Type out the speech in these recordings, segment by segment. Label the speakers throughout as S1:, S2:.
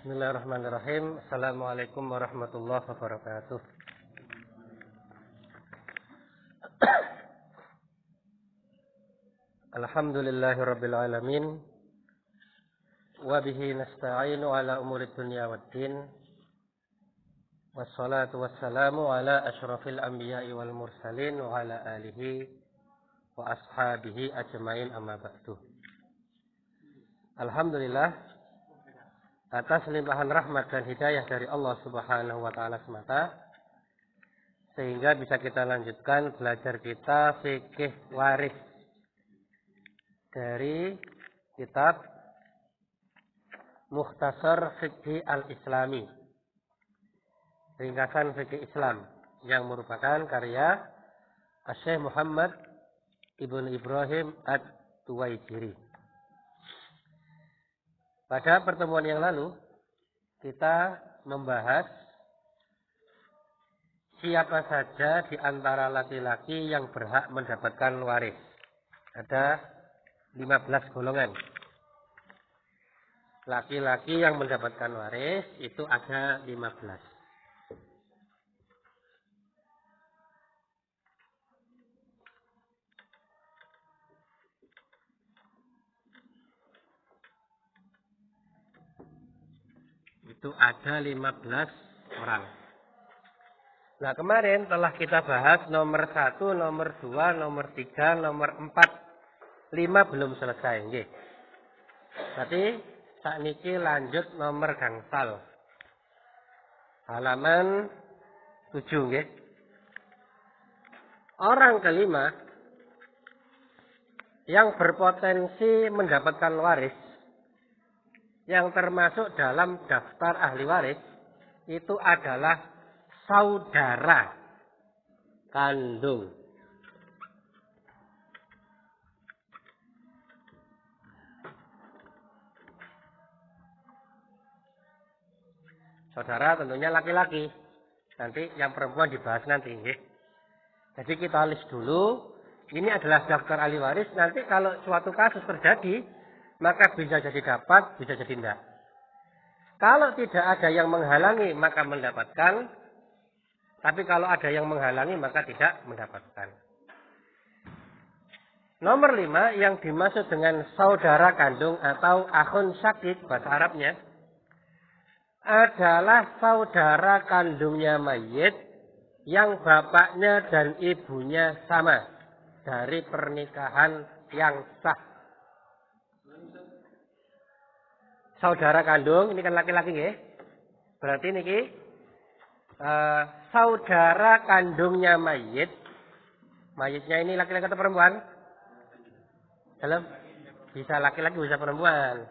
S1: Bismillahirrahmanirrahim. Assalamualaikum warahmatullahi wabarakatuh. Alhamdulillahirabbil alamin. Wa bihi nasta'inu ala umuri dunya waddin. Wassalatu wassalamu ala asyrafil anbiya'i wal mursalin wa ala alihi wa ashabihi ajmain amma ba'du. Alhamdulillah atas limpahan rahmat dan hidayah dari Allah Subhanahu wa taala semata sehingga bisa kita lanjutkan belajar kita fikih waris dari kitab Mukhtasar Fiqh Al-Islami, ringkasan fikih Islam yang merupakan karya Syekh Muhammad Ibn Ibrahim At-Tuwaijiri. Pada pertemuan yang lalu kita membahas siapa saja di antara laki-laki yang berhak mendapatkan waris. Ada 15 golongan. Laki-laki yang mendapatkan waris itu ada 15. Itu ada 15 orang. Nah, kemarin telah kita bahas nomor 1, nomor 2, nomor 3, nomor 4, 5 belum selesai. Nggih. Berarti sakniki lanjut nomor gangsal. Halaman 7 nggih. Orang kelima yang berpotensi mendapatkan waris yang termasuk dalam daftar ahli waris itu adalah saudara kandung. Saudara tentunya laki-laki. Nanti yang perempuan dibahas nanti. Jadi kita list dulu. Ini adalah daftar ahli waris. Nanti kalau suatu kasus terjadi, maka bisa jadi dapat, bisa jadi tidak. Kalau tidak ada yang menghalangi, maka mendapatkan. Tapi kalau ada yang menghalangi, maka tidak mendapatkan. Nomor 5 yang dimaksud dengan saudara kandung atau akhun syakik bahasa Arabnya adalah saudara kandungnya mayit yang bapaknya dan ibunya sama dari pernikahan yang sah. Saudara kandung, ini kan laki-laki ya. Berarti ini saudara kandungnya mayit. Mayitnya ini laki-laki atau perempuan? Dalam bisa laki-laki bisa perempuan.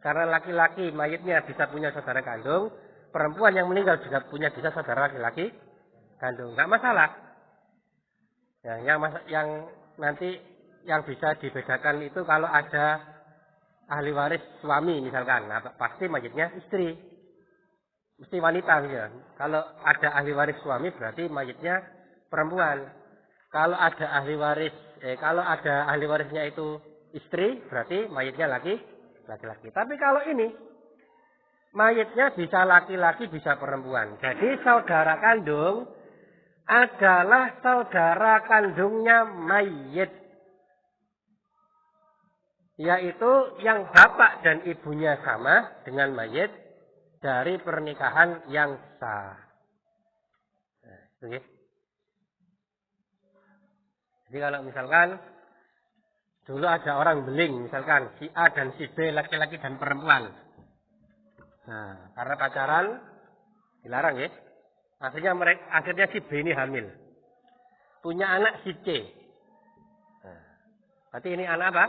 S1: Karena laki-laki mayitnya bisa punya saudara kandung, perempuan yang meninggal juga bisa saudara laki-laki kandung. Enggak masalah. Ya, yang nanti yang bisa dibedakan itu kalau ada ahli waris suami misalkan, nah, pasti mayitnya istri, mesti wanita ya. Kalau ada ahli waris suami berarti mayitnya perempuan. Kalau ada ahli warisnya itu istri berarti mayitnya laki-laki. Tapi kalau ini mayitnya bisa laki-laki bisa perempuan. Jadi saudara kandung adalah saudara kandungnya mayit. Yaitu yang bapak dan ibunya sama dengan mayit dari pernikahan yang sah. Nah, itu ya. Jadi kalau misalkan dulu ada orang beling, misalkan si A dan si B laki-laki dan perempuan. Nah, karena pacaran dilarang ya. Akhirnya si B ini hamil. Punya anak si C. Nah, berarti ini anak apa?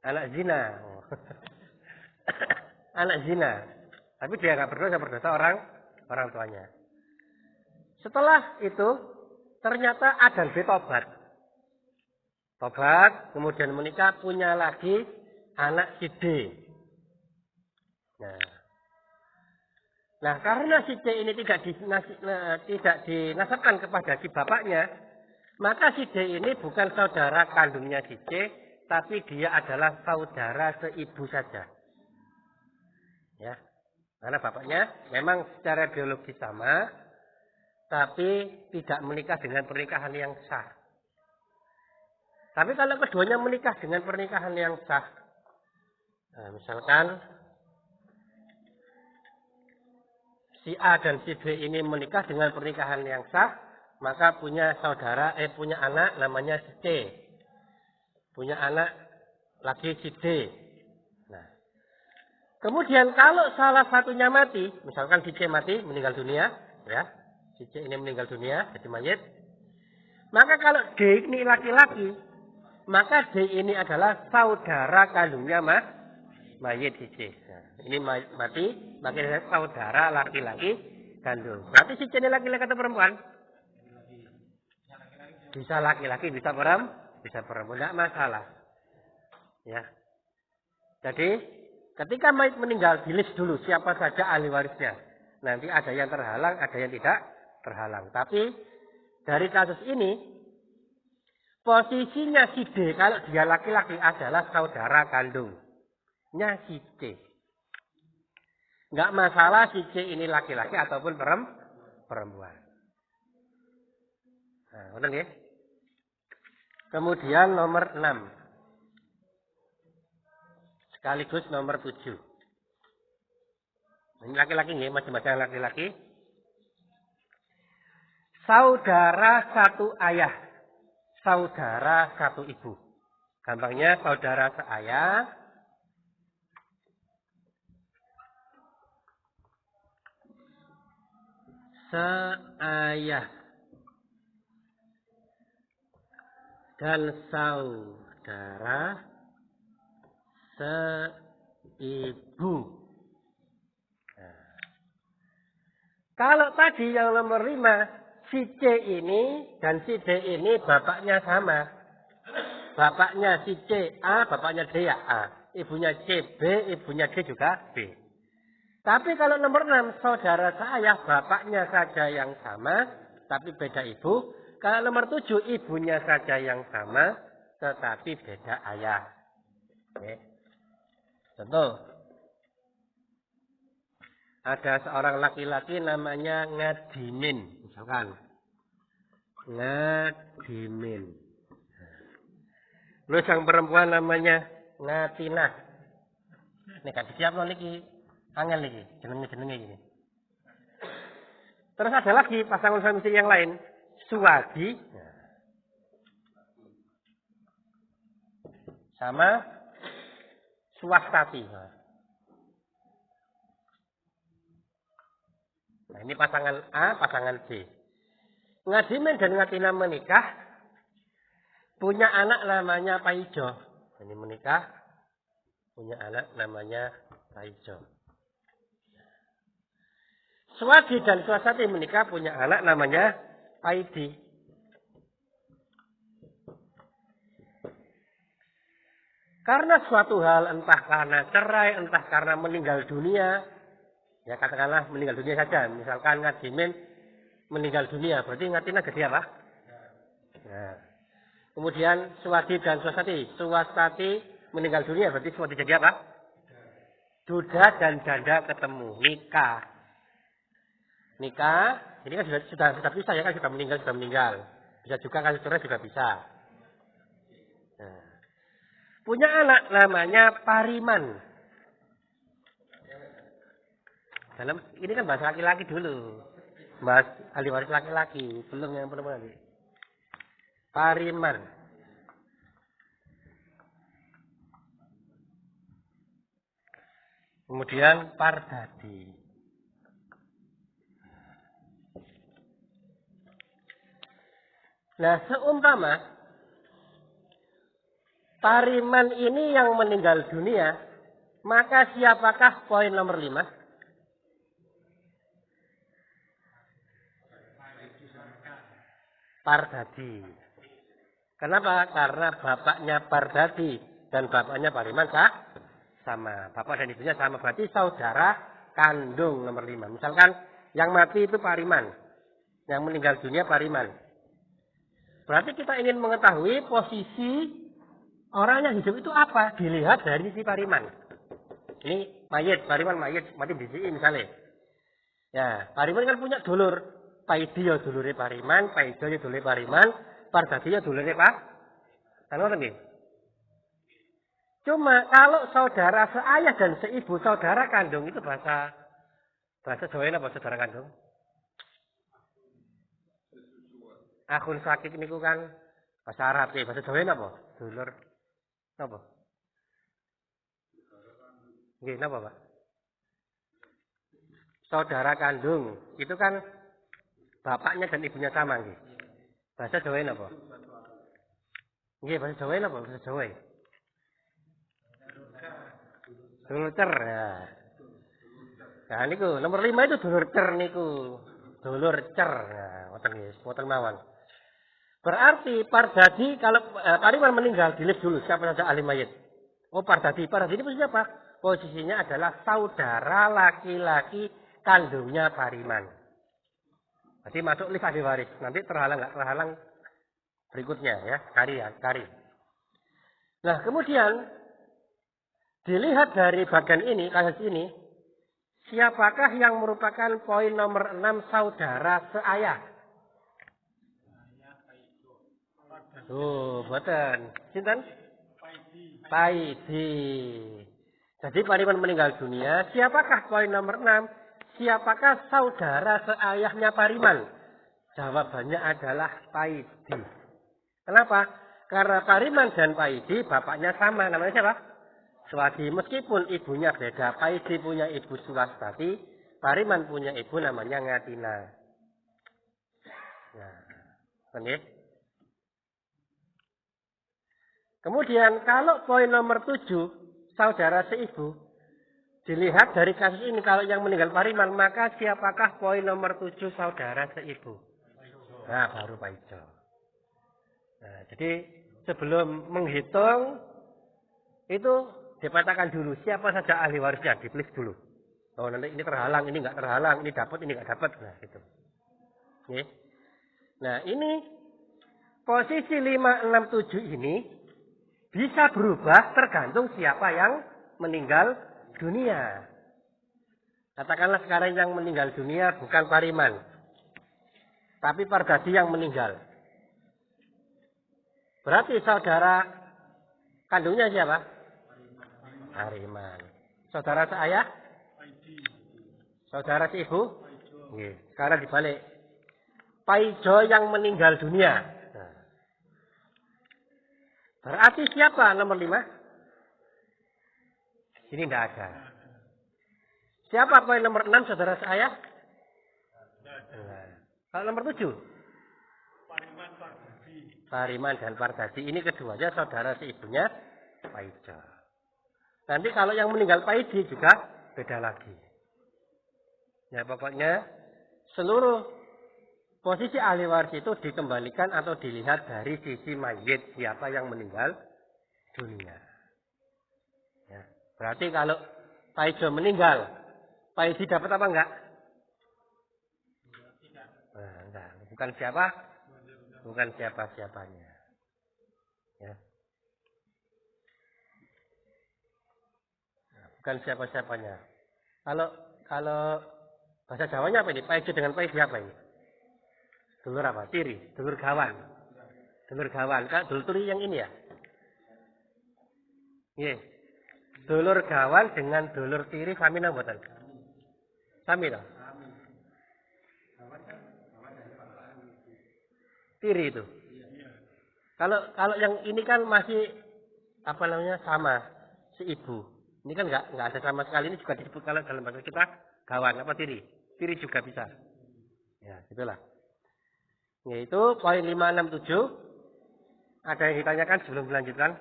S1: Anak zina. Anak zina. Tapi dia nggak berdosa orang tuanya. Setelah itu ternyata A dan B tobat. Tobat, kemudian menikah, punya lagi anak si D. Nah, karena si C ini tidak dinasabkan kepada si bapaknya, maka si D ini bukan saudara kandungnya si C, tapi dia adalah saudara seibu saja. Ya. Karena bapaknya memang secara biologis sama, tapi tidak menikah dengan pernikahan yang sah. Tapi kalau keduanya menikah dengan pernikahan yang sah, nah, misalkan si A dan si B ini menikah dengan pernikahan yang sah, maka punya anak namanya si C. Punya anak lagi si D. Nah, kemudian kalau salah satunya mati, misalkan si C mati, meninggal dunia, ya, si C ini meninggal dunia, jadi mayit. Maka kalau D ini laki-laki, maka D ini adalah saudara kandungnya mayit si C. Nah, ini mati, maka dia saudara laki-laki kandung. Berarti si C ini laki-laki atau perempuan? Bisa laki-laki, bisa perempuan, tidak masalah. Ya. Jadi ketika mayit meninggal, dilis dulu siapa saja ahli warisnya. Nanti ada yang terhalang, ada yang tidak terhalang. Tapi dari kasus ini, posisinya si D kalau dia laki-laki adalah saudara kandungnya si C. Nggak masalah si C ini laki-laki ataupun perempuan. Nah, betul ya? Kemudian nomor 6. Sekaligus nomor 7. Ini laki-laki nih, masing-masing laki-laki. Saudara satu ayah, saudara satu ibu. Gampangnya saudara seayah, dan saudara seibu. Nah, kalau tadi yang nomor 5, si C ini dan si D ini bapaknya sama. Bapaknya si C A, bapaknya D ya A. Ibunya C B, ibunya D juga B. Tapi kalau nomor 6, saudara seayah, bapaknya saja yang sama, tapi beda ibu. Kalau nomor 7, ibunya saja yang sama, tetapi beda ayah. Oke. Contoh. Ada seorang laki-laki namanya Ngadimin. Misalkan. Ngadimin. Terus yang perempuan namanya Ngatinah. Ini kan siap loh niki. Angel niki. Jenenge gini. Terus ada lagi pasangan suami istri yang lain. Suwadi. Sama Swastati. Nah, ini pasangan A, pasangan B. Ngadimin dan Ngatina menikah, punya anak namanya Paijo. Ini menikah, punya anak namanya Paijo. Swadi dan Swastati menikah, punya anak namanya Paidi. Karena suatu hal, entah karena cerai, entah karena meninggal dunia, ya katakanlah meninggal dunia saja. Misalkan Ngadimin meninggal dunia, berarti Ngatina jadi apa? Nah. Kemudian Swadi dan Swastati meninggal dunia, berarti Swadi jadi apa? Duda dan janda ketemu, nikah. Nikah, ini kan sudah bisa ya kan, sudah meninggal. Bisa juga kan cerai juga bisa. Nah. Punya anak namanya Pariman. Ini kan bahasa laki-laki dulu. Bahas ahli waris laki-laki, belum yang perempuan lagi. Pariman. Kemudian Pardadi. Nah, seumpama Pariman ini yang meninggal dunia, maka siapakah poin nomor 5? Pardadi. Kenapa? Karena bapaknya Pardadi dan bapaknya Pariman sama. Bapak dan ibunya sama, berarti saudara kandung nomor 5. Misalkan yang mati itu Pariman, yang meninggal dunia Pariman. Berarti kita ingin mengetahui posisi orang yang hidup itu apa? Dilihat dari si Pariman. Ini Pariman mayit mati dhisiki misalnya. Ya, Pariman kan punya dulur. Paidi ya dulure Pariman, Paijo ya dulure Pariman, Pardadi ya dulure Pak. Kan ngoten nggih. Cuma kalau saudara seayah dan seibu saudara kandung itu bahasa Jawa apa saudara kandung? Akhun sakit niku kan bahasa Arab ya, bahasa Jawa apa? Dulur apa? Nggih, napa, Pak? Saudara kandung itu kan bapaknya dan ibunya sama nggih. Bahasa Jawa apa? Nggih, bahasa Jawa apa? Bahasa Jawa. Dulur cer ya. Nah niku nomor 5 itu dulur cer niku. Dulur cer. Nah, ngoten nggih, ngoten mawon. Berarti Pardadi kalau Pariman meninggal dilihat dulu siapa saja ahli mayit. Oh Pardadi ini posisinya apa? Posisinya adalah saudara laki-laki kandungnya Pariman. Jadi masuk list ahli waris. Nanti terhalang nggak terhalang berikutnya ya kari. Nah kemudian dilihat dari bagian ini kasus ini siapakah yang merupakan poin nomor 6 saudara seayah? Boten. Sinten? Paidi. Jadi Pariman meninggal dunia, siapakah poin nomor 6? Siapakah saudara seayahnya Pariman? Jawabannya adalah Paidi. Kenapa? Karena Pariman dan Paidi bapaknya sama, namanya siapa? Swadi. Meskipun ibunya beda, Paidi punya ibu Swastati, Pariman punya ibu namanya Ngatina. Nah, benar? Kemudian kalau poin nomor 7, saudara seibu, dilihat dari kasus ini kalau yang meninggal Pariman, maka siapakah poin nomor 7 saudara seibu? Nah, baru Pak Ijo. Nah, jadi sebelum menghitung, itu dipetakan dulu siapa saja ahli warisnya, dipilih dulu. Oh nanti ini terhalang, ini nggak terhalang, ini dapat, ini nggak dapat. Nah, gitu. Oke. Nah, ini posisi 5, 6, 7 ini bisa berubah tergantung siapa yang meninggal dunia. Katakanlah sekarang yang meninggal dunia bukan Pariman, tapi Pardadi yang meninggal. Berarti saudara kandungnya siapa? Pariman. Saudara seayah? Saudara seibu? Sekarang dibalik. Paijo yang meninggal dunia. Berarti siapa nomor 5? Ini tidak ada. Siapa poin nomor 6 saudara seayah? Kalau nomor 7? Pariman dan Pardadi. Ini keduanya saudara seibunya Paijo. Nanti kalau yang meninggal Paidi juga beda lagi. Ya pokoknya seluruh posisi ahli waris itu dikembalikan atau dilihat dari sisi mayit siapa yang meninggal dunia. Ya, berarti kalau Paijo meninggal, Paidi dapat apa enggak? Nah, enggak. Bukan siapa? Bukan siapa-siapanya. Ya. Nah, bukan siapa-siapanya. Kalau bahasa Jawanya apa ini? Paijo dengan Paidi apa ini? Dulur apa? Tiri, dulur gawan. Dulur gawan. Kak, dulur tiri yang ini ya? Iya. Dulur gawan dengan dulur tiri sami nang mboten? Sami toh? Tiri itu. Kalau yang ini kan masih apa namanya sama si ibu. Ini kan nggak ada sama sekali. Ini juga disebut kalau dalam bahasa kita gawan apa tiri. Tiri juga bisa. Ya, gitulah. Yaitu poin 5, 6, 7. Ada yang ditanyakan sebelum dilanjutkan?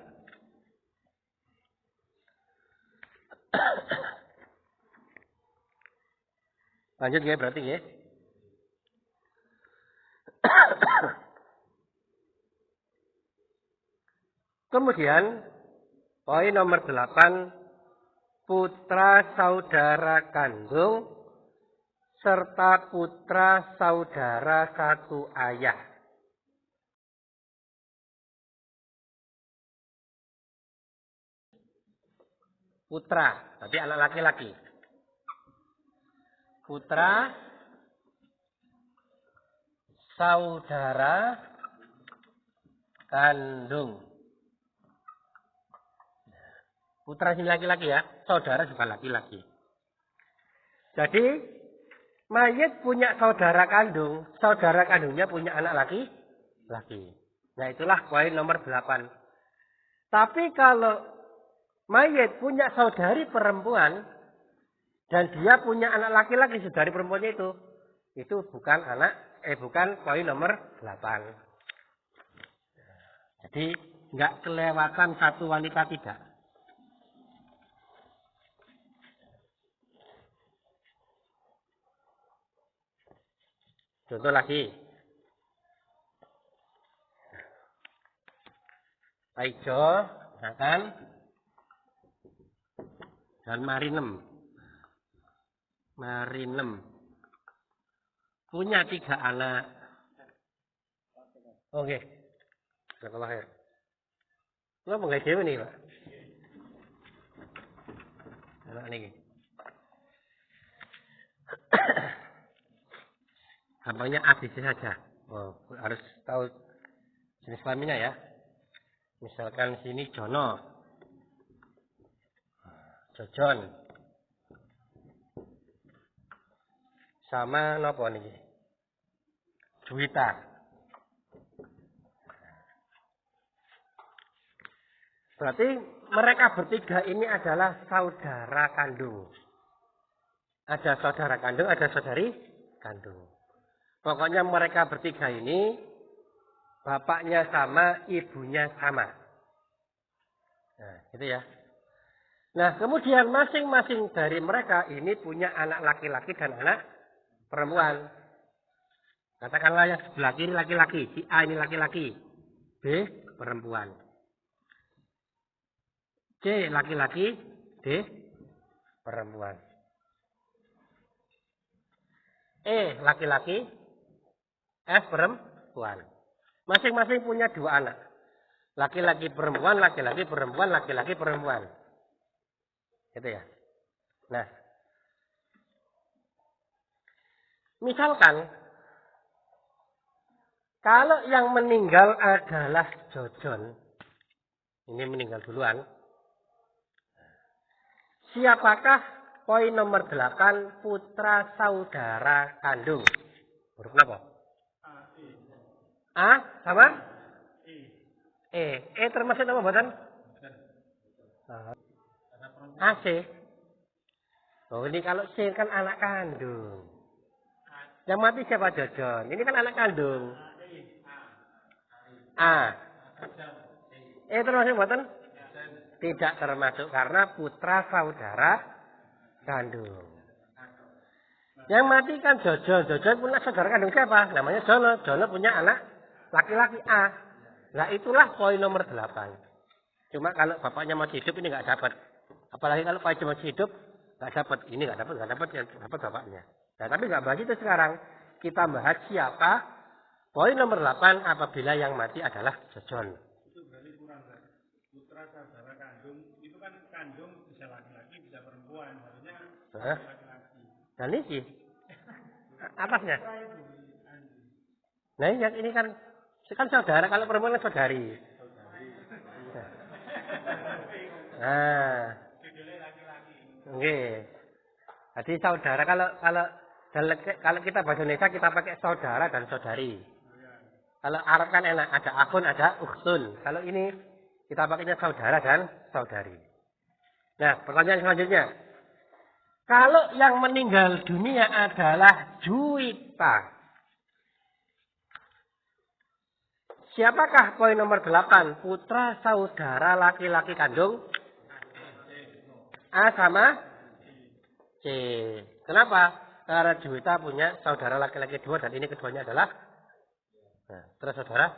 S1: Lanjut ya berarti ya. Kemudian poin nomor 8, putra saudara kandung serta putra saudara satu ayah. Putra. Berarti anak laki-laki. Putra saudara kandung. Putra sini laki-laki ya, saudara juga laki-laki. Jadi mayit punya saudara kandungnya punya anak laki-laki. Nah itulah poin nomor 8. Tapi kalau mayit punya saudari perempuan dan dia punya anak laki-laki, saudari perempuannya itu bukan bukan poin nomor 8. Jadi nggak kelewatan satu wanita tidak. Contoh lagi. Taijo, misalkan, dan Marinem. Punya 3 anak. Oke. Kalau lahir. Kenapa nggak dewe nih, Pak? Anak ini. Gampangnya ABC saja. Oh, harus tahu jenis kelaminnya ya. Misalkan sini Jono, Jojon, sama nopo nih? Juwita. Berarti mereka bertiga ini adalah saudara kandung. Ada saudara kandung, ada saudari kandung. Pokoknya mereka bertiga ini bapaknya sama, ibunya sama. Nah, gitu ya. Nah, kemudian masing-masing dari mereka ini punya anak laki-laki dan anak perempuan. Katakanlah yang sebelah kiri laki-laki, si A ini laki-laki, B perempuan. C laki-laki, D perempuan. E laki-laki, F perempuan. Masing-masing punya 2 anak. Laki-laki perempuan, laki-laki perempuan, laki-laki perempuan. Gitu ya. Nah. Misalkan kalau yang meninggal adalah Jojon. Ini meninggal duluan. Siapakah poin nomor 8 putra saudara kandung? Huruf apa? A sama? E termasuk nama buatan? AC. Oh ini kalau C kan anak kandung. Yang mati siapa Jojon? Ini kan anak kandung. A. Termasuk buatan? Tidak termasuk karena putra saudara kandung. Yang mati kan Jojon. Jojon punya saudara kandung siapa? Namanya Jono. Jono punya anak laki-laki A. Nah itulah poin nomor 8. Cuma kalau bapaknya masih hidup ini nggak dapat. Apalagi kalau bapaknya masih hidup nggak dapat. Ini nggak dapat yang dapat bapaknya. Nah tapi nggak bahas itu sekarang. Kita bahas siapa. Poin nomor 8 apabila yang mati adalah Jojon.
S2: Itu berarti kurang kan? Putra saudara kandung itu kan kandung bisa laki-laki bisa perempuan. Harusnya laki-laki.
S1: Dan ini atasnya. Nah ini kan saudara, kalau perempuan kan saudari. Nah, oke. Jadi saudara kalau kita bahasa Indonesia kita pakai saudara dan saudari. Kalau Arab kan enak, ada akhun, ada ukhtun. Kalau ini kita pakainya saudara dan saudari. Nah, pertanyaan selanjutnya. Kalau yang meninggal dunia adalah Juwita. Siapakah poin nomor 8? Putra saudara laki-laki kandung? A sama C. Kenapa? Karena Juwita punya saudara laki-laki 2 dan ini keduanya adalah putra saudara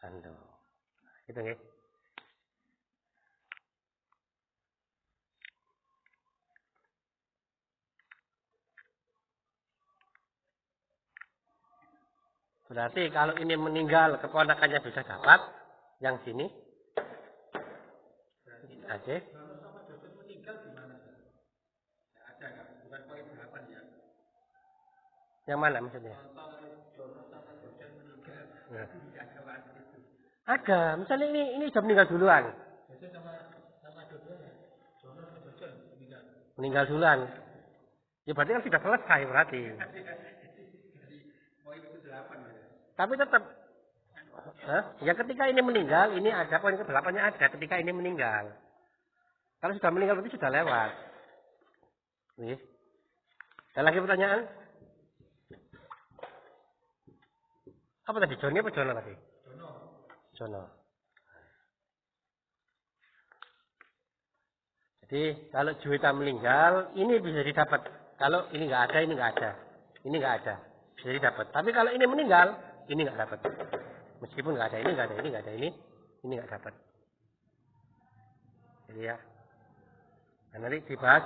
S1: kandung. Gitu nggih. Berarti kalau ini meninggal keponakannya bisa dapat. Yang sini. Oke. Yang mana maksudnya? Nah. Ada, misalnya ini sudah meninggal duluan. Meninggal duluan. Ya berarti kan sudah selesai berarti. Tapi tetap, ya ketika ini meninggal, ini ada poin ke-8-nya ada. Ketika ini meninggal, kalau sudah meninggal berarti sudah lewat. Nih. Ada lagi pertanyaan? Apa tadi? Joni apa Jono tadi? Jono. Jadi kalau Juwita meninggal, ini bisa didapat. Kalau ini nggak ada, ini nggak ada. Ini nggak ada, bisa didapat. Tapi kalau ini meninggal, ini nggak dapat. Meskipun nggak ada, ini nggak ada, ini nggak ada, ini nggak dapat. Jadi ya, nah, nanti dibahas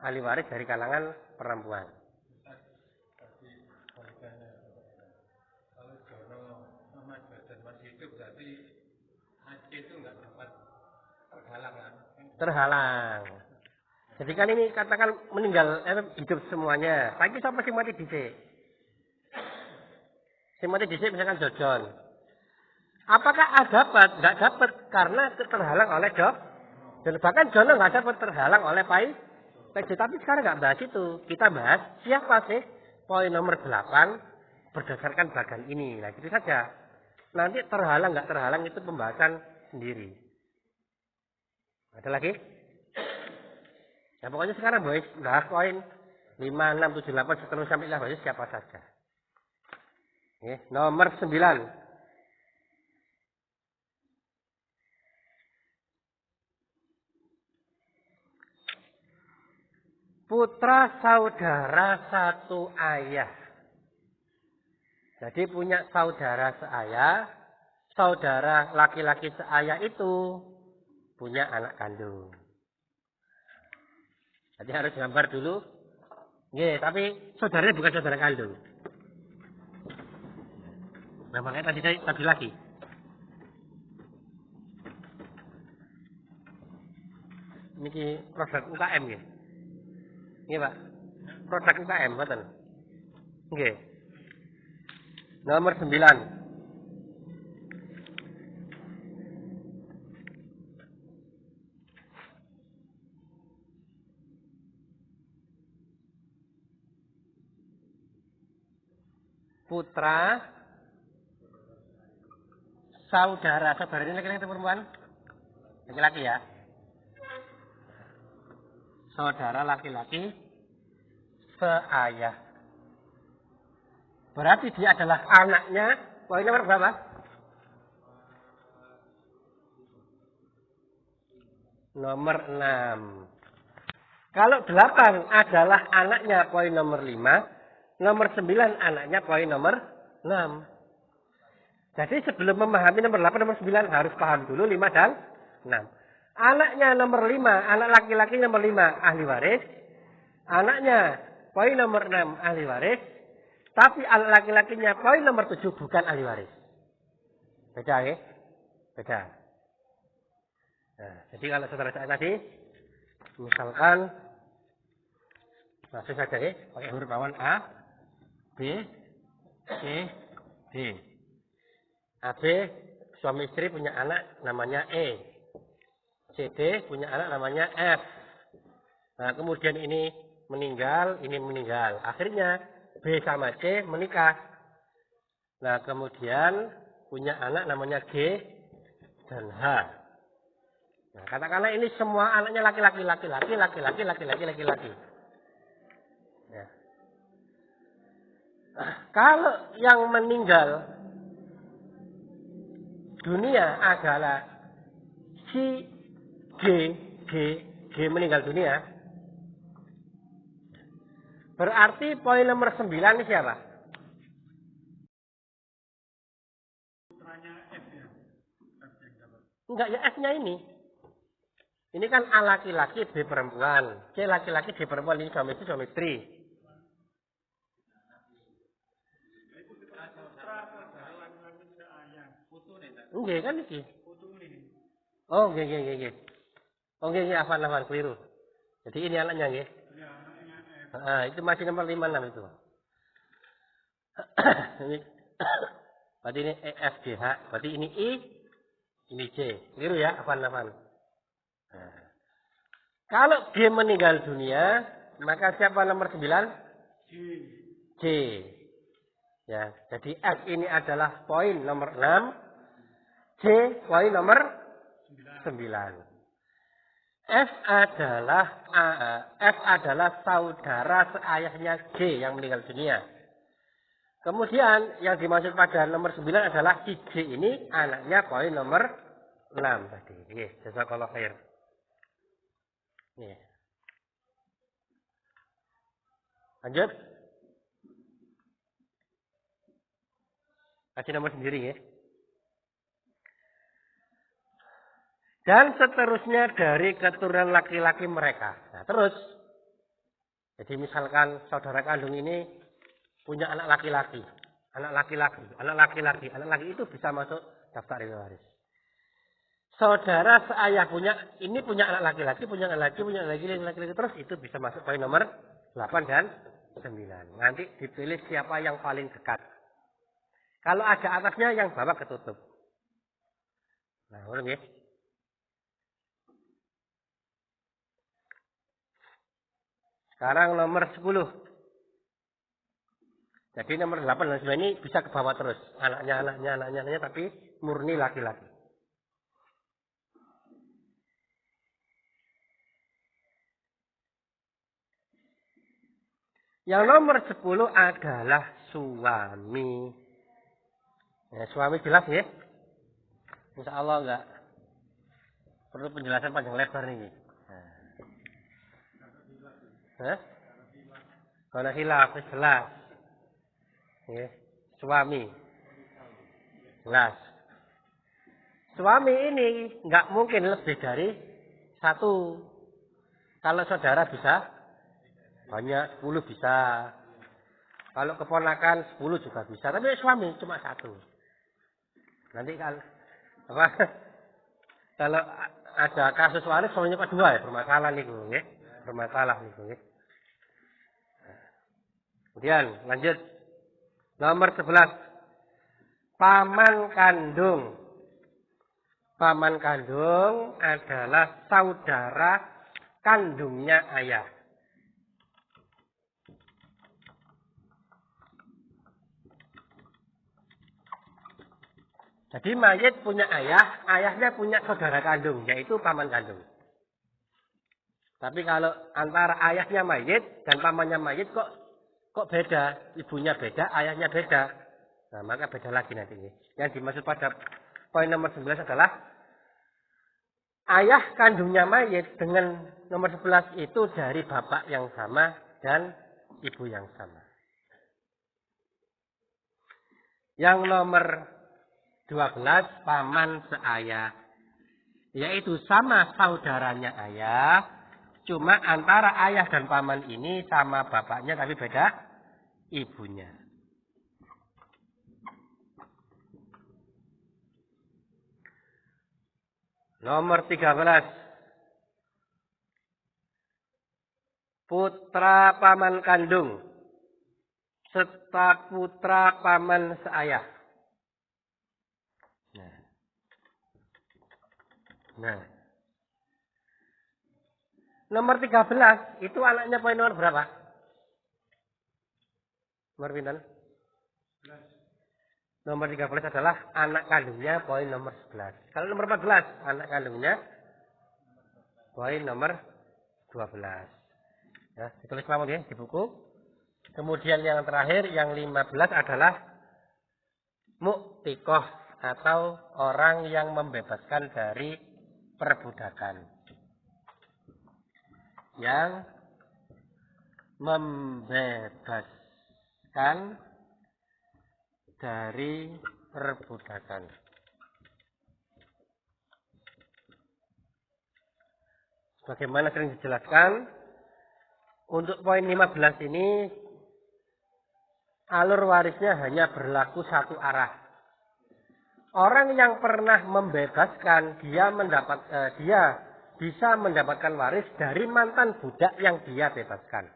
S1: ahli waris dari kalangan perempuan.
S2: Kalau Jono sama Jodan masih hidup, berarti haji itu nggak dapat terhalang kan?
S1: Terhalang. Jadi kan ini katakan meninggal, hidup semuanya. Tapi siapa sih mati dhisik? Sing mati dhisik misalkan Jojon. Apakah dapat? Nggak dapat karena terhalang oleh Job. Dan bahkan Jono nggak dapat terhalang oleh Pai. Tapi sekarang nggak bahas itu. Kita bahas siapa sih poin nomor 8 berdasarkan bagan ini. Nah gitu saja. Nanti terhalang nggak terhalang itu pembahasan sendiri. Ada lagi? Ya pokoknya sekarang bahas poin 5, 6, 7, 8 seterusnya sampai lah bahas siapa saja. Nomor 9. Putra saudara satu ayah. Jadi punya saudara seayah. Saudara laki-laki seayah itu punya anak kandung. Jadi harus gambar dulu. Tapi saudaranya bukan saudara kandung. Nah makanya tadi lagi. Ini produk UKM ya. Iya Pak. Produk UKM betul. Oke. Nomor 9. Putra saudara ini laki-laki atau perempuan? Laki-laki ya. Saudara laki-laki seayah. Berarti dia adalah anaknya. Poin nomor berapa? Nomor 6. Kalau 8 adalah anaknya, poin nomor 5. Nomor 9 anaknya, poin nomor 6. Jadi sebelum memahami nomor 8, nomor 9 harus paham dulu 5 dan 6. Anaknya nomor 5, anak laki-laki nomor 5 ahli waris. Anaknya poin nomor 6 ahli waris. Tapi anak laki-lakinya poin nomor 7 bukan ahli waris. Beda ya? Beda. Nah, jadi kalau saudara saya tadi, misalkan, langsung saja ya, pakai huruf awan A, B, C, D. AB, suami istri punya anak namanya E. CD punya anak namanya F. Nah, kemudian ini meninggal, ini meninggal. Akhirnya B sama C menikah. Nah, kemudian punya anak namanya G dan H. Nah, katakanlah ini semua anaknya laki-laki. Ya. Nah, kalau yang meninggal dunia adalah si G meninggal dunia. Berarti poin nomor 9 ini siapa?
S2: Putranya F ya.
S1: Enggak ya, F-nya ini. Ini kan A laki-laki, B perempuan. C laki-laki, D perempuan. Ini suami istri. Enggak kan iki. Oh, nggih. Oh, nggih, hafal keliru. Jadi ini anaknya nggih.
S2: Ya, anaknya F.
S1: Itu masih nomor 5 6 itu. Ini berarti ini E, F, G, H. Berarti ini I, ini J. Keliru ya, Afan. Nah. Kalau G meninggal dunia, maka siapa nomor 9? J. Ya, jadi F ini adalah poin nomor 6. J poin nomor 9. F adalah saudara seayahnya G yang meninggal dunia. Kemudian yang dimaksud pada nomor 9 adalah si J ini anaknya poin nomor 6 tadi. Nggih, jazakallahu khair. Nggih. Lanjut. Kasih nomor sendiri ya. Dan seterusnya dari keturunan laki-laki mereka. Nah, terus. Jadi misalkan saudara kandung ini punya anak laki-laki. Anak laki-laki itu bisa masuk daftar ahli waris. Saudara seayah ini punya anak laki-laki, punya anak laki-laki, terus itu bisa masuk poin nomor 8 dan 9. Nanti dipilih siapa yang paling dekat. Kalau ada atasnya, yang bawah ketutup. Nah, ulang ya. Sekarang nomor 10. Jadi nomor 8 dan 9 ini bisa ke bawah terus. Anaknya, tapi murni laki-laki. Yang nomor 10 adalah suami. Ya, suami jelas ya? Insya Allah enggak perlu penjelasan panjang lebar nih. Hah? Kalau hilaf jelas. Ya, suami. Jelas. Suami ini enggak mungkin lebih dari 1. Kalau saudara bisa banyak, 10 bisa. Kalau keponakan 10 juga bisa. Tapi suami cuma 1. Nanti kalau ada kasus waris suaminya Pak 2 ya, bermasalah nih ya. Bermasalah nih ya. Kemudian lanjut. Nomor 11. Paman kandung. Paman kandung adalah saudara kandungnya ayah. Jadi mayit punya ayah, ayahnya punya saudara kandung, yaitu paman kandung. Tapi kalau antara ayahnya mayit dan pamannya mayit kok beda, ibunya beda, ayahnya beda. Nah, maka beda lagi nanti ini. Yang dimaksud pada poin nomor 11 adalah ayah kandungnya mayit dengan nomor 11 itu dari bapak yang sama dan ibu yang sama. Yang nomor 12 paman seayah, yaitu sama saudaranya ayah, cuma antara ayah dan paman ini sama bapaknya tapi beda ibunya. Nomor 13 putra paman kandung serta putra paman seayah. Nah. Nomor 13 itu anaknya poin nomor berapa? Nomor pinten? Nomor 13 adalah anak kandungnya poin nomor 11. Kalau nomor 14 anak kandungnya poin nomor 12. Ya, ditulis kamu ya di buku. Kemudian yang terakhir yang 15 adalah mu'tiqah atau orang yang membebaskan dari perbudakan. Yang membebaskan dari perbudakan. Sebagaimana sering dijelaskan, untuk poin 15 ini alur warisnya hanya berlaku satu arah. Orang yang pernah membebaskan dia bisa mendapatkan waris dari mantan budak yang dia bebaskan.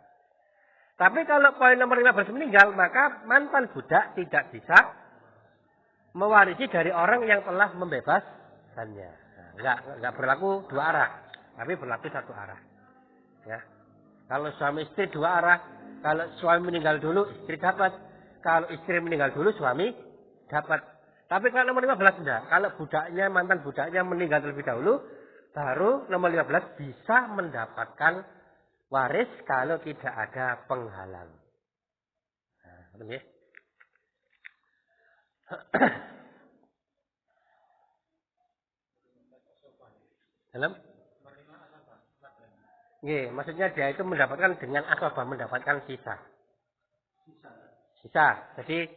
S1: Tapi kalau poin nomor 15 meninggal, maka mantan budak tidak bisa mewarisi dari orang yang telah membebaskannya. Nah, enggak berlaku dua arah, tapi berlaku satu arah. Ya. Kalau suami istri dua arah, kalau suami meninggal dulu istri dapat, kalau istri meninggal dulu suami dapat. Tapi kalau nomor 15 enggak. Kalau budaknya, mantan budaknya meninggal terlebih dahulu, baru nomor 15 bisa mendapatkan waris kalau tidak ada penghalang. Nah, ya. Dalam? Nggih, maksudnya dia itu mendapatkan dengan asabah, mendapatkan sisa. Sisa. Jadi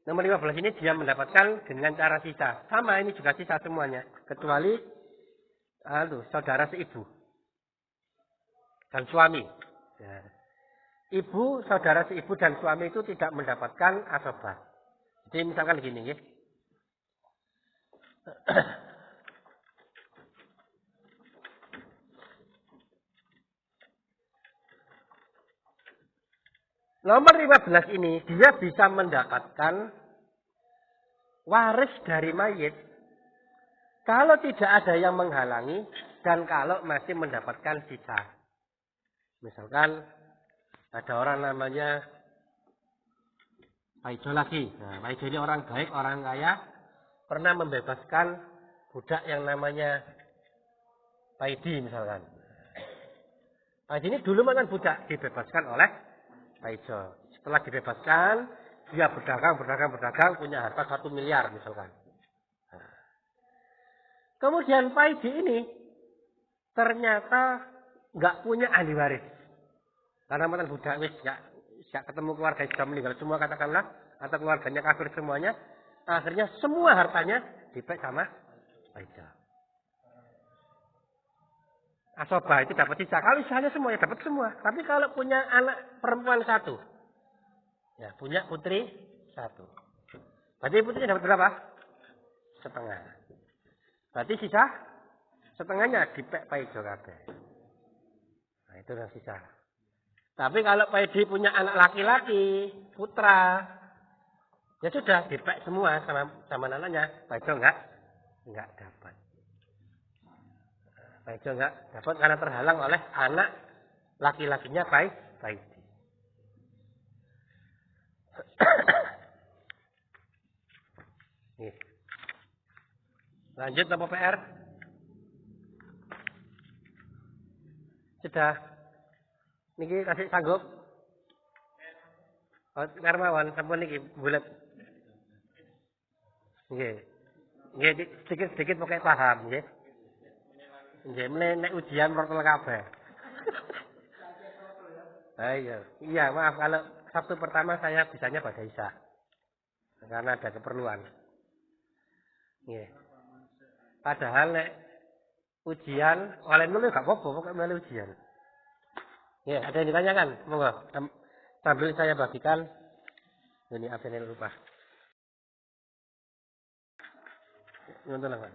S1: nomor 15 ini dia mendapatkan dengan cara sisa. Sama ini juga sisa semuanya, kecuali saudara seibu dan suami. Ya. Ibu, saudara seibu dan suami itu tidak mendapatkan asabah. Jadi misalkan gini, ya. Nomor 15 ini dia bisa mendapatkan waris dari mayit kalau tidak ada yang menghalangi dan kalau masih mendapatkan sisa. Misalkan ada orang namanya Pak Ijo lagi. Nah, Pak Ijo ini orang baik, orang kaya, pernah membebaskan budak yang namanya Pak Idi misalkan. Pak Idi ini dulu mantan budak, dibebaskan oleh Pak Ijo. Setelah dibebaskan, dia berdagang, punya harta 1 miliar misalkan. Nah. Kemudian Pak Idi ini ternyata nggak punya ahli waris. Karena mantan budak wis nggak ketemu keluarga sudah meninggal semua katakanlah, atau keluarganya kafir semuanya, akhirnya semua hartanya dipek sama Pak Ijo. Asobah itu dapat sisa. Kalau sisanya semua ya dapat semua. Tapi kalau punya anak perempuan 1, ya punya putri 1. Berarti putrinya dapat berapa? Setengah. Berarti sisa setengahnya dipek Pak Ijo kabeh. Nah itu yang sisa. Tapi kalau Pak Ijo punya anak laki-laki, putra, ya sudah dipek semua sama anaknya. Pak Ijo enggak dapat. Pak Ijo enggak dapat karena terhalang oleh anak laki-lakinya Pak Ijo. Lanjut apa PR? Sudah. Niki kasih sanggup. Oh, Karmawan sampun niki bulat. Nggih. Nggih sedikit-sedikit pokoke paham nggih. Nggih, nek ujian wortel kabeh. Iya. Iya, maaf kalau Sabtu pertama saya bisanya pada Isya. Karena ada keperluan. Nggih. Padahal nek ujian oleh nulu gak apa-apa, pokoknya melu ujian. Ya, ada yang ditanyakan? Monggo. Sambil saya bagikan ini absennya lupa. Untuk apa?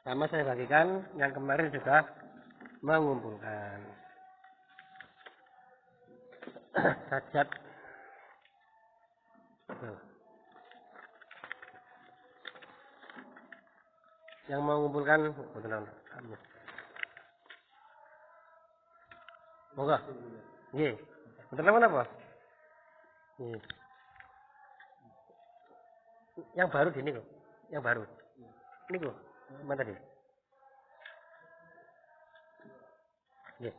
S1: Sama saya bagikan yang kemarin sudah mengumpulkan. Sajat. Yang mengumpulkan monggo. Nggih. Betul apa? Nggih. Yang baru gini kok. Yang baru. Ini kok. Mana tadi? Nggih.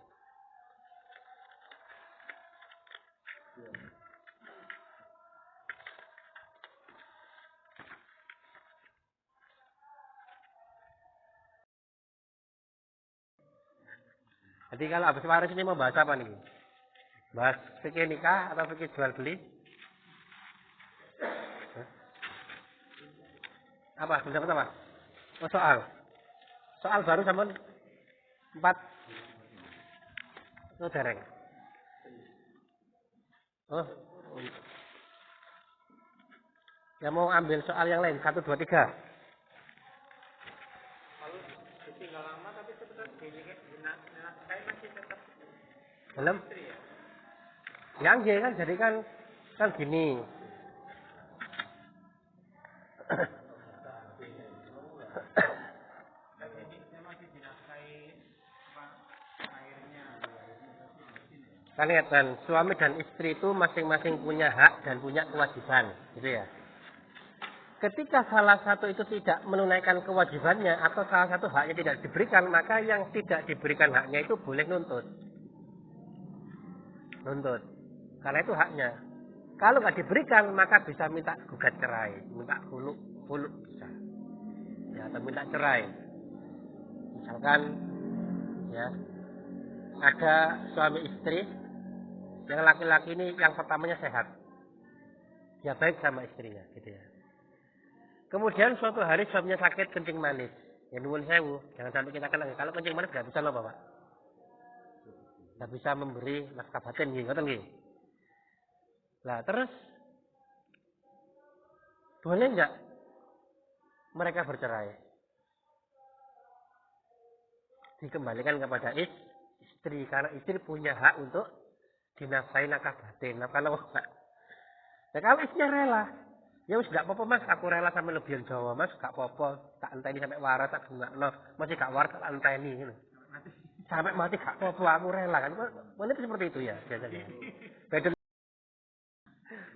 S1: Jadi kalau habis waris ini mau bahas apa nih? Bahas fikih nikah atau fikih jual beli? Apa? Sudah apa? Oh, soal. Soal baru sampun 4. Oh, dereng. Oh. Ya mau ambil soal yang lain 1, 2, 3.
S2: Kalau tinggal lama tapi tetap saya masih tetap
S1: Belum?
S2: istri ya.
S1: Ya nggih kan jadi kan gini. Kan ngeten, suami dan istri itu masing-masing punya hak dan punya kewajiban, gitu ya. Ketika salah satu itu tidak menunaikan kewajibannya atau salah satu haknya tidak diberikan, maka yang tidak diberikan haknya itu boleh nuntut. Nuntut. Karena itu haknya. Kalau nggak diberikan, maka bisa minta gugat cerai, minta hulu bisa. Ya, atau minta cerai. Misalkan, ya, ada suami istri, yang laki-laki ini yang pertamanya sehat, ya baik sama istrinya, gitu ya. Kemudian suatu hari suaminya sakit kencing manis. Ya nuwun sewu, jangan sampai kita kena. Kalau kencing manis nggak bisa loh Bapak. Nggak bisa memberi nafkah batin gitu, ngoten nggih. Lah terus boleh nggak mereka bercerai? Dikembalikan kepada istri karena istri punya hak untuk dinafkahi nafkah batin. Nafkah apa Pak? Nah kalau istrinya rela, ya wis gak apa-apa Mas, aku rela sampai lebihan Jawa Mas, gak apa-apa, tak enteni sampai waras, tak bungakno, masih gak waras tak enteni ngono. Sampai mati gak apa-apa, aku rela kan. Wanita seperti itu ya biasanya. Beda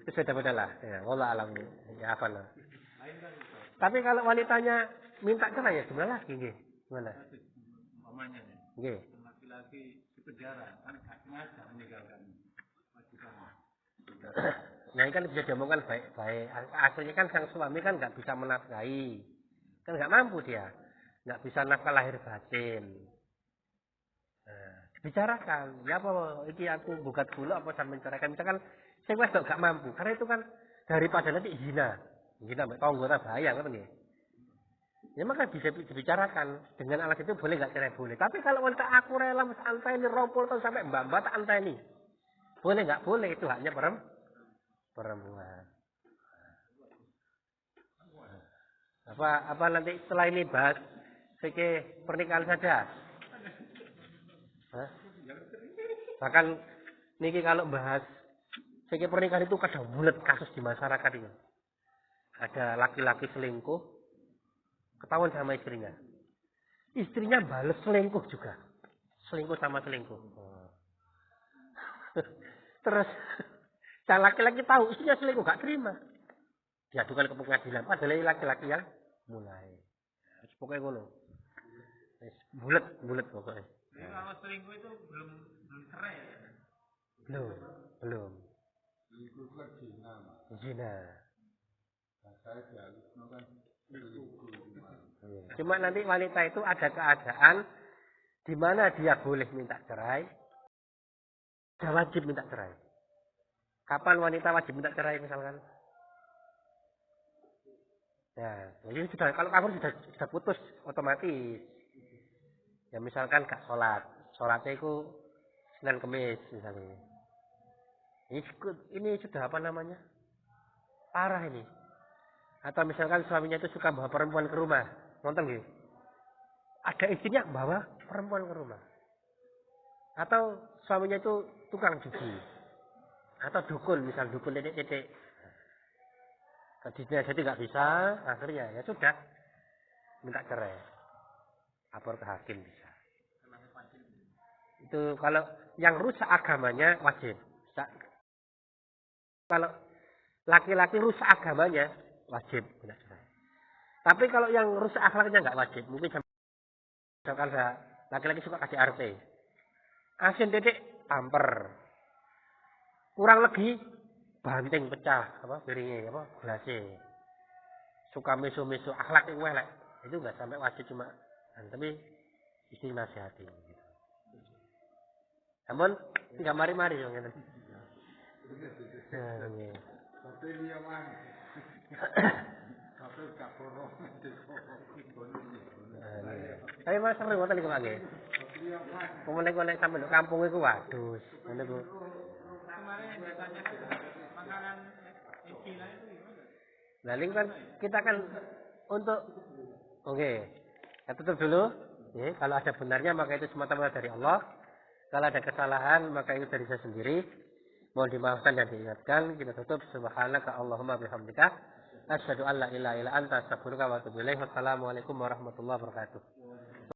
S1: itu beda lah, ya wallah alam ya apa lah. Tapi kalau wanitanya minta cerai ya gimana lagi nggih? Gimana?
S2: Umpamanya
S1: Nggih.
S2: laki-laki di penjara kan gak sengaja meninggalkan wajibannya.
S1: Nah ini kan bisa diomongkan baik-baik. Aslinya kan sang suami kan nggak bisa menafkahi, kan nggak mampu dia, nggak bisa nafkah lahir batin. Nah, dibicarakan, ya apa, ini aku bukat dulu apa sampai menceraikan. Misalkan saya wes nggak mampu, karena itu kan daripada nanti zina mbak tonggo tak bahaya kan nih. Ya maka bisa dibicarakan dengan alas itu boleh nggak cerai boleh. Tapi kalau wanita aku rela mas anteni rompol tahun sampai mbak tak anteni, boleh nggak boleh itu haknya perempuan. Apa nanti setelah ini bahas fikih pernikahan saja? Hah? Bahkan niki kalau bahas fikih pernikahan itu kadang bulat kasus di masyarakat ini. Ada laki-laki selingkuh, ketahuan sama istrinya. Istrinya bales selingkuh juga. Selingkuh sama selingkuh. Terus sang laki-laki tahu istrinya selingkuh gak terima. Diadukan ke pengadilan. Padahal laki-laki yang mulai. Pokoknya ngono. Bulat pokoknya.
S2: Jadi kalau selingkuh itu belum cerai ya?
S1: Belum.
S2: Selingkuh itu kan
S1: Zina.
S2: Saya dihalus kan
S1: Cuma nanti wanita itu ada keadaan di mana dia boleh minta cerai, dia wajib minta cerai. Kapan wanita wajib minta cerai misalkan? Ya, jadi sudah kalau kamu sudah putus otomatis. Ya misalkan gak sholatnya itu Senin Kemis misalnya. Ini sudah apa namanya? Parah ini. Atau misalkan suaminya itu suka bawa perempuan ke rumah, nonton gitu. Ada istrinya bawa perempuan ke rumah. Atau suaminya itu tukang cuci. Atau dukun, misal dukun titik-titik. Jadi nggak bisa, akhirnya ya sudah minta cerai. Lapor ke hakim bisa. Itu kalau yang rusak agamanya wajib. Kalau laki-laki rusak agamanya wajib minta cerai. Tapi kalau yang rusak akhlaknya nggak wajib, mungkin misalkan laki-laki suka kasih RT, asin titik tamper, kurang lagi banting pecah apa piringnya apa gelasnya, suka mesu akhlak yang elek itu nggak sampai wajib cuma, tapi istri nasihati. Gitu. Namun tidak mari-mari dong gitu.
S2: Tapi dia mah tapi gak porong
S1: Tapi mas seru ngoten niku lagi. Konek-konek sampe nduk kampung iku waduh, ngene ku.
S2: kemarin biasanya makanan istilah itu gimana?
S1: Lalu kan kita kan untuk oke, kita tutup dulu. Ya, kalau ada benarnya maka itu semata-mata dari Allah. Kalau ada kesalahan maka itu dari saya sendiri. Mohon dimaafkan dan diingatkan. Kita tutup. Subhanaka Allahumma bihamdika. Asyhadu an la ilaha illa anta astaghfiruka wa atubu ilaik. Wassalamualaikum warahmatullahi wabarakatuh.